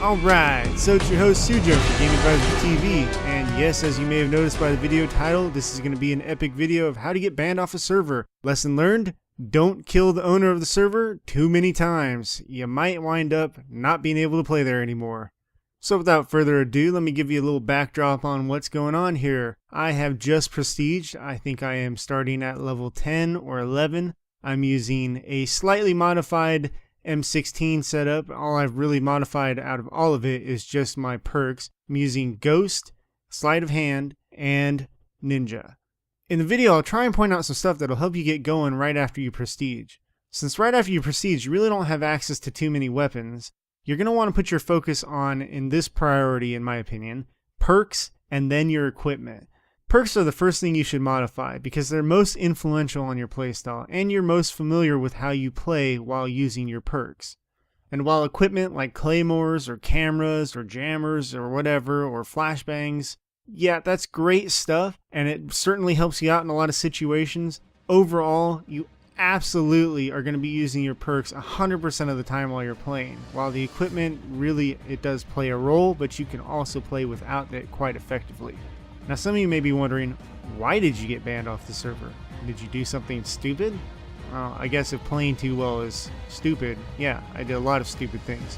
Alright, so it's your host Soujyo for GAtv, and yes, as you may have noticed by the video title, this is going to be an epic video of how to get banned off a server. Lesson learned, don't kill the owner of the server too many times. You might wind up not being able to play there anymore. So without further ado, let me give you a little backdrop on what's going on here. I have just prestiged. I think I am starting at level 10 or 11. I'm using a slightly modified m16 setup. All I've really modified out of all of it is just my perks. I'm using Ghost, Sleight of Hand, and Ninja. In the video, I'll try and point out some stuff that'll help you get going right after you prestige. Since right after you prestige, you really don't have access to too many weapons, you're going to want to put your focus on, in this priority in my opinion, perks and then your equipment. Perks are the first thing you should modify because they're most influential on your playstyle and you're most familiar with how you play while using your perks. And while equipment like claymores or cameras or jammers or whatever or flashbangs, yeah, that's great stuff and it certainly helps you out in a lot of situations, overall you absolutely are going to be using your perks 100% of the time while you're playing. While the equipment really, it does play a role, but you can also play without it quite effectively. Now some of you may be wondering, why did you get banned off the server? Did you do something stupid? Well, I guess if playing too well is stupid, yeah, I did a lot of stupid things.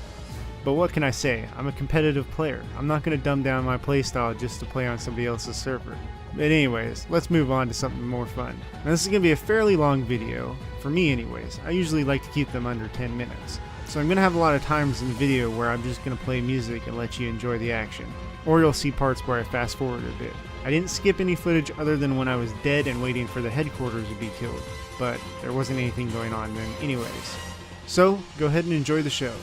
But what can I say? I'm a competitive player. I'm not going to dumb down my playstyle just to play on somebody else's server. But anyways, let's move on to something more fun. Now this is going to be a fairly long video, for me anyways. I usually like to keep them under 10 minutes. So I'm going to have a lot of times in the video where I'm just going to play music and let you enjoy the action. Or you'll see parts where I fast forward a bit. I didn't skip any footage other than when I was dead and waiting for the headquarters to be killed, but there wasn't anything going on then anyways. So, go ahead and enjoy the show.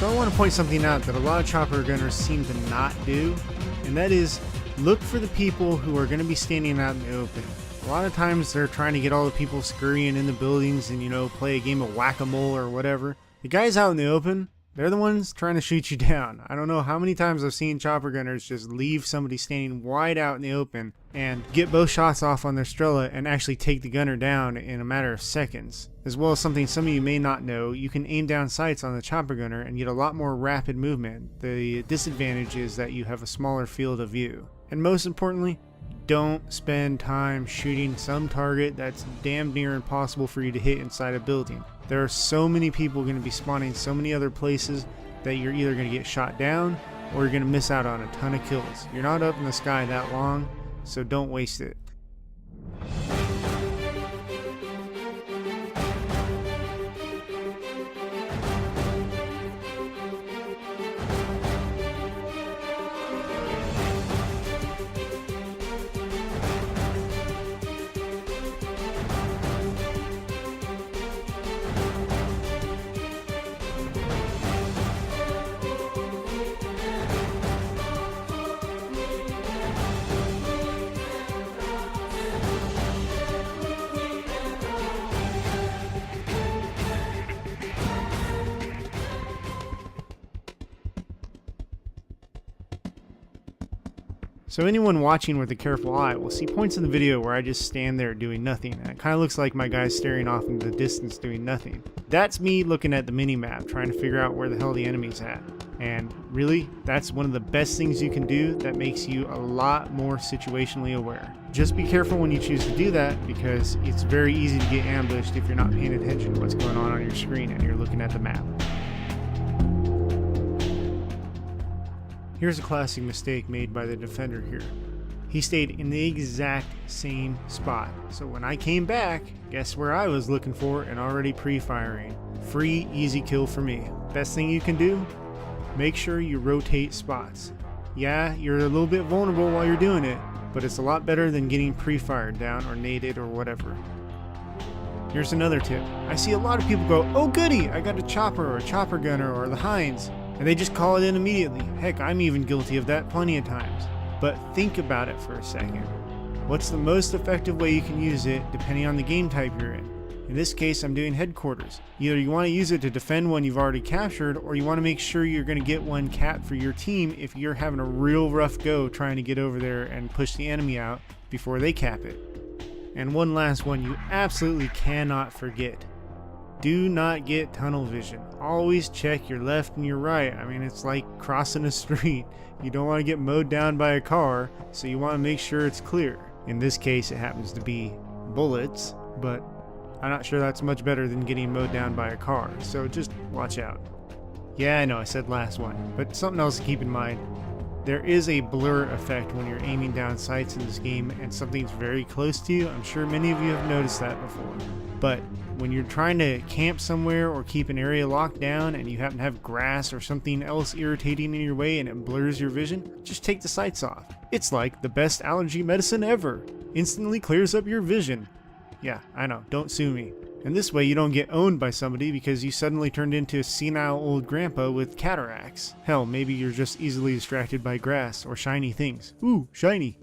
So I want to point something out that a lot of chopper gunners seem to not do, and that is look for the people who are going to be standing out in the open. A lot of times they're trying to get all the people scurrying in the buildings and, you know, play a game of whack-a-mole or whatever. The guys out in the open, they're the ones trying to shoot you down. I don't know how many times I've seen chopper gunners just leave somebody standing wide out in the open and get both shots off on their Strela and actually take the gunner down in a matter of seconds. As well as something some of you may not know, you can aim down sights on the chopper gunner and get a lot more rapid movement. The disadvantage is that you have a smaller field of view. And most importantly, don't spend time shooting some target that's damn near impossible for you to hit inside a building. There are so many people going to be spawning so many other places that you're either going to get shot down or you're going to miss out on a ton of kills. You're not up in the sky that long, so don't waste it. So anyone watching with a careful eye will see points in the video where I just stand there doing nothing, and it kind of looks like my guy's staring off into the distance doing nothing. That's me looking at the mini-map, trying to figure out where the hell the enemy's at. And really, that's one of the best things you can do that makes you a lot more situationally aware. Just be careful when you choose to do that, because it's very easy to get ambushed if you're not paying attention to what's going on your screen and you're looking at the map. Here's a classic mistake made by the defender here. He stayed in the exact same spot. So when I came back, guess where I was looking for and already pre-firing. Free, easy kill for me. Best thing you can do? Make sure you rotate spots. Yeah, you're a little bit vulnerable while you're doing it, but it's a lot better than getting pre-fired down or naded or whatever. Here's another tip. I see a lot of people go, oh goody, I got a chopper or a chopper gunner or the Heinz. And they just call it in immediately. Heck, I'm even guilty of that plenty of times. But think about it for a second. What's the most effective way you can use it depending on the game type you're in? In this case, I'm doing headquarters. Either you want to use it to defend one you've already captured, or you want to make sure you're going to get one capped for your team if you're having a real rough go trying to get over there and push the enemy out before they cap it. And one last one you absolutely cannot forget. Do not get tunnel vision. Always check your left and your right. I mean, it's like crossing a street. You don't want to get mowed down by a car, so you want to make sure it's clear. In this case, it happens to be bullets, but I'm not sure that's much better than getting mowed down by a car, so just watch out. Yeah, I know I said last one, but something else to keep in mind. There is a blur effect when you're aiming down sights in this game and something's very close to you. I'm sure many of you have noticed that before. But when you're trying to camp somewhere or keep an area locked down and you happen to have grass or something else irritating in your way and it blurs your vision, just take the sights off. It's like the best allergy medicine ever. Instantly clears up your vision. Yeah, I know, don't sue me. And this way you don't get owned by somebody because you suddenly turned into a senile old grandpa with cataracts. Hell, maybe you're just easily distracted by grass or shiny things. Ooh, shiny.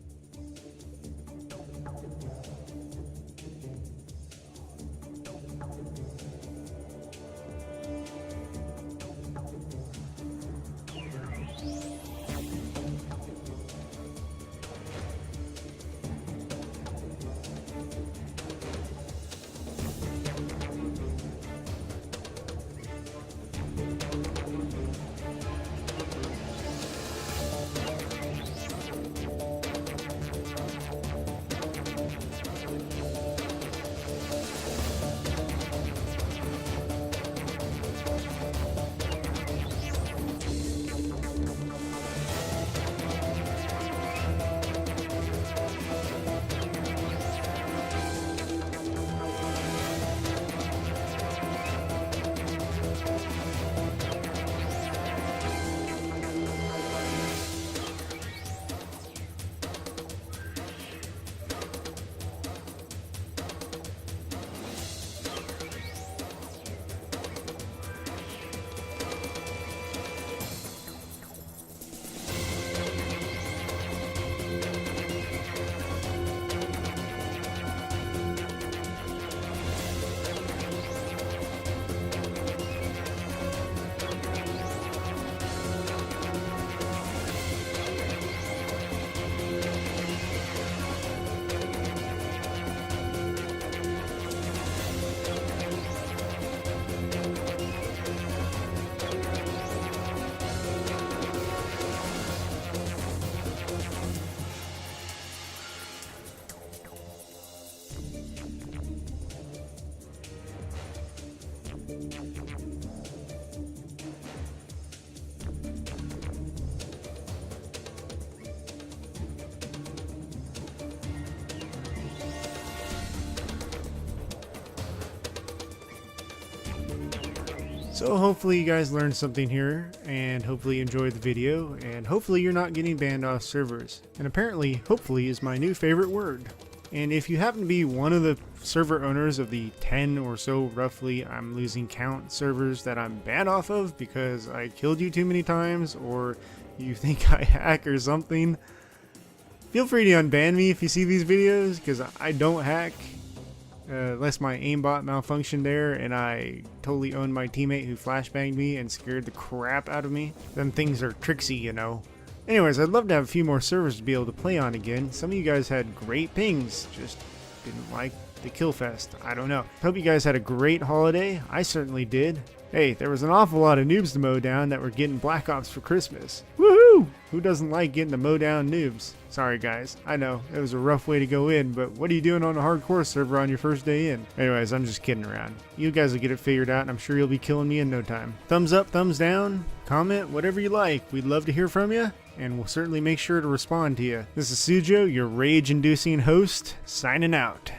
So hopefully you guys learned something here, and hopefully you enjoyed the video, and hopefully you're not getting banned off servers. And apparently, hopefully is my new favorite word. And if you happen to be one of the server owners of the 10 or so roughly, I'm losing count, servers that I'm banned off of because I killed you too many times, or you think I hack or something, feel free to unban me if you see these videos, because I don't hack. Unless my aimbot malfunctioned there and I totally owned my teammate who flashbanged me and scared the crap out of me. Them things are tricksy, you know. Anyways, I'd love to have a few more servers to be able to play on again. Some of you guys had great pings, just didn't like the kill fest. I don't know. Hope you guys had a great holiday. I certainly did. Hey, there was an awful lot of noobs to mow down that were getting Black Ops for Christmas. Woohoo! Who doesn't like getting to mow down noobs? Sorry guys, I know, it was a rough way to go in, but what are you doing on a hardcore server on your first day in? Anyways, I'm just kidding around. You guys will get it figured out and I'm sure you'll be killing me in no time. Thumbs up, thumbs down, comment, whatever you like. We'd love to hear from you, and we'll certainly make sure to respond to you. This is Soujyo, your rage-inducing host, signing out.